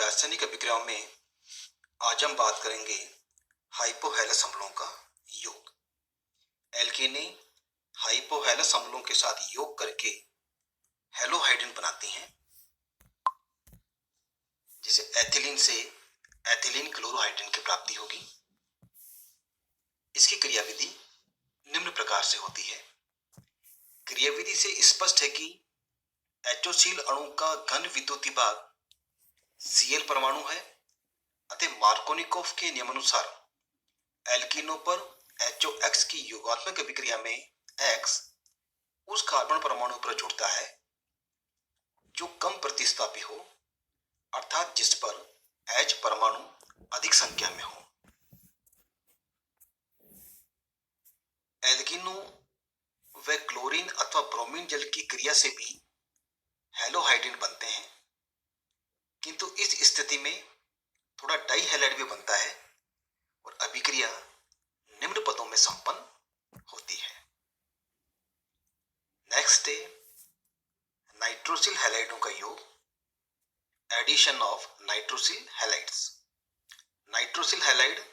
रासायनिक अभिक्रियाओं में आज हम बात करेंगे हाइपोहेलस अम्लों का योग। एल्केने हाइपोहेलस अम्लों के साथ योग करके हेलोहाइड्रिन बनाती हैं। जैसे एथिलीन से एथिलीन क्लोरोहाइड्रिन की प्राप्ति होगी। इसकी क्रियाविधि निम्न प्रकार से होती है। क्रियाविधि से स्पष्ट है कि एचोसील अणु का घन विद्युतीय भाग Cl परमाणु है अतः मार्कोनिकोव के नियमानुसार एल्कीनों पर HOX की योगात्मक अभिक्रिया में X उस कार्बन परमाणु पर जुड़ता है जो कम प्रतिस्थापी हो, अर्थात जिस पर H परमाणु अधिक संख्या में हो। एल्कीनों व क्लोरीन अथवा ब्रोमीन जल की क्रिया से भी हेलोहाइड्रिन बनते हैं, किंतु इस स्थिति में थोड़ा डाइहैलाइड भी बनता है और अभिक्रिया निम्न पदों में संपन्न होती है। नेक्स्ट है नाइट्रोसिल हैलाइडों का योग, addition of nitrosyl halides. Nitrosyl halide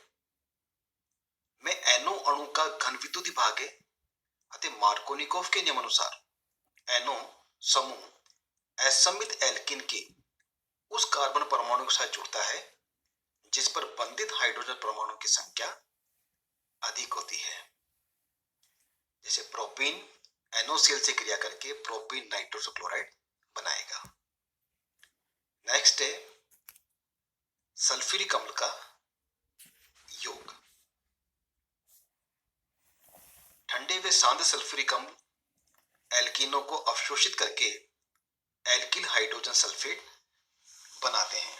में NO अणु का घन विद्युतीय भाग है अतः मार्कोनिकोव के नियमानुसार NO समूह असमित एल्कीन के उस कार्बन परमाणु के साथ जुड़ता है जिस पर बंधित हाइड्रोजन परमाणु की संख्या अधिक होती है। जैसे प्रोपीन NOCl से क्रिया करके प्रोपीन नाइट्रोसो क्लोराइड बनाएगा। नेक्स्ट है सल्फ्यूरिक अम्ल का योग। ठंडे व शांत सल्फ्यूरिक अम्ल एल्कीनों को अवशोषित करके एल्किल हाइड्रोजन सल्फेट बनाते हैं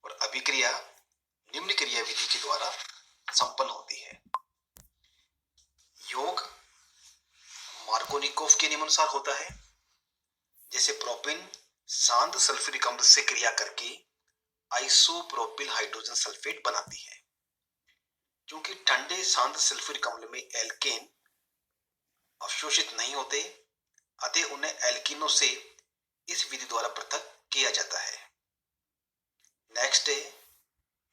और अभिक्रिया निम्न क्रियाविधि के द्वारा संपन्न होती है। योग मार्कोनिकोव के नियमानुसार होता है। जैसे प्रोपिन शांत सल्फ्यूरिक अम्ल से क्रिया करके आइसोप्रोपिल हाइड्रोजन सल्फेट बनाती है। क्योंकि ठंडे शांत सल्फ्यूरिक अम्ल में एल्केन अवशोषित नहीं होते अतः उन्हें एल्कीनों से इस विधि द्वारा पृथक किया जाता है। नेक्स्ट है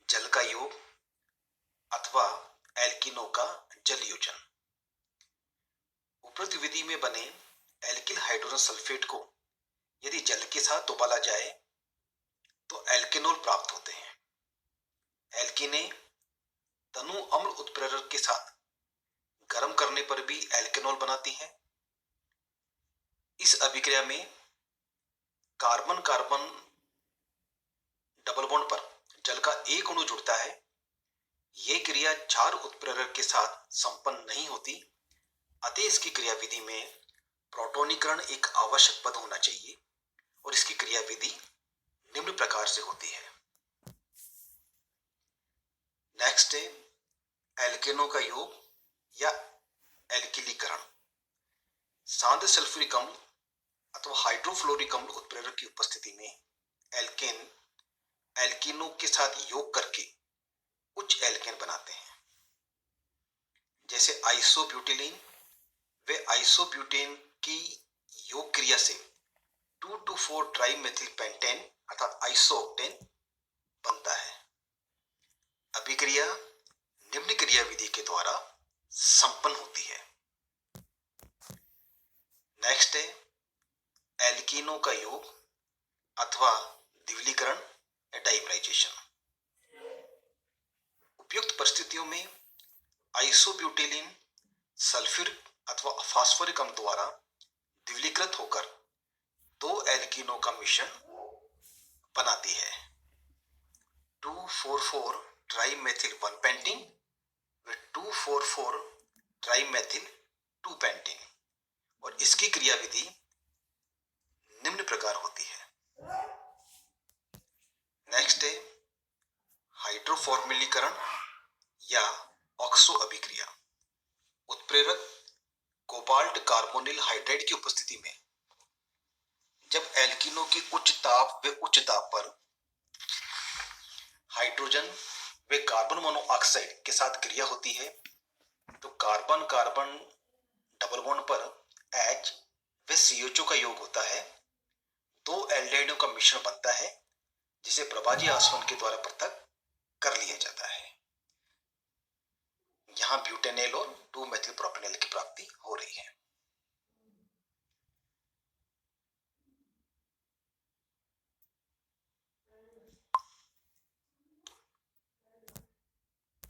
जल का योग अथवा एल्कीनों का जल योजन। उपरोक्त विधि में बने एल्किल हाइड्रोजन सल्फेट को यदि जल के साथ उबाला जाए तो एल्केनोल प्राप्त होते हैं। एल्कीने तनु अम्ल उत्प्रेरक के साथ गर्म करने पर भी एल्केनोल बनाती है। इस अभिक्रिया में कार्बन कार्बन डबल बॉन्ड पर जल का एक अणु जुड़ता है। यह क्रिया क्षार उत्प्रेरक के साथ संपन्न नहीं होती अतः इसकी क्रियाविधि में प्रोटोनीकरण एक आवश्यक पद होना चाहिए और इसकी क्रियाविधि निम्न प्रकार से होती है। नेक्स्ट है एल्केनों का योग या एल्किलीकरण। शांत सल्फ्यूरिक अम्ल अथवा हाइड्रोफ्लोरिक अम्ल उत्प्रेरक की उपस्थिति में एल्केन एल्कीनों के साथ योग करके उच्च एल्केन बनाते हैं। जैसे आइसोब्यूटिलीन व आइसोब्यूटेन की योग क्रिया से 2,2,4 ट्राइमेथिल पेंटेन अर्थात आइसोओक्टेन बनता है। अभिक्रिया निम्न क्रियाविधि के द्वारा संपन्न होती है। नेक्स्ट है एल्कीनों का योग अथवा द्विलीकरण या डाइमराइजेशन। उपयुक्त परिस्थितियों में आइसोब्यूटिलीन सल्फ्यूरिक अथवा फास्फोरिक अम्ल द्वारा द्विलीकृत होकर दो एल्कीनों का मिश्रण बनाती है। 2,4,4 ट्राइमेथिल 1 पेंटीन व 2,4,4 ट्राइमेथिल 2 पेंटीन और इसकी क्रियाविधि निम्न प्रकार होती है। नेक्स्ट है हाइड्रोफॉर्मिलीकरण या ऑक्सो अभिक्रिया। उत्प्रेरक कोबाल्ट कार्बोनिल हाइड्राइड की उपस्थिति में जब एल्कीनों की उच्च ताप व उच्च दाब पर हाइड्रोजन व कार्बन मोनोऑक्साइड के साथ क्रिया होती है तो कार्बन कार्बन डबल बॉन्ड पर H व CHO का योग होता है। दो एल्डिहाइडों का मिश्रण बनता है जिसे प्रभाजी आसवन के द्वारा पृथक कर लिया जाता है। यहाँ ब्यूटेनॉल और 2 मेथिल प्रोपेनॉल की प्राप्ति हो रही है।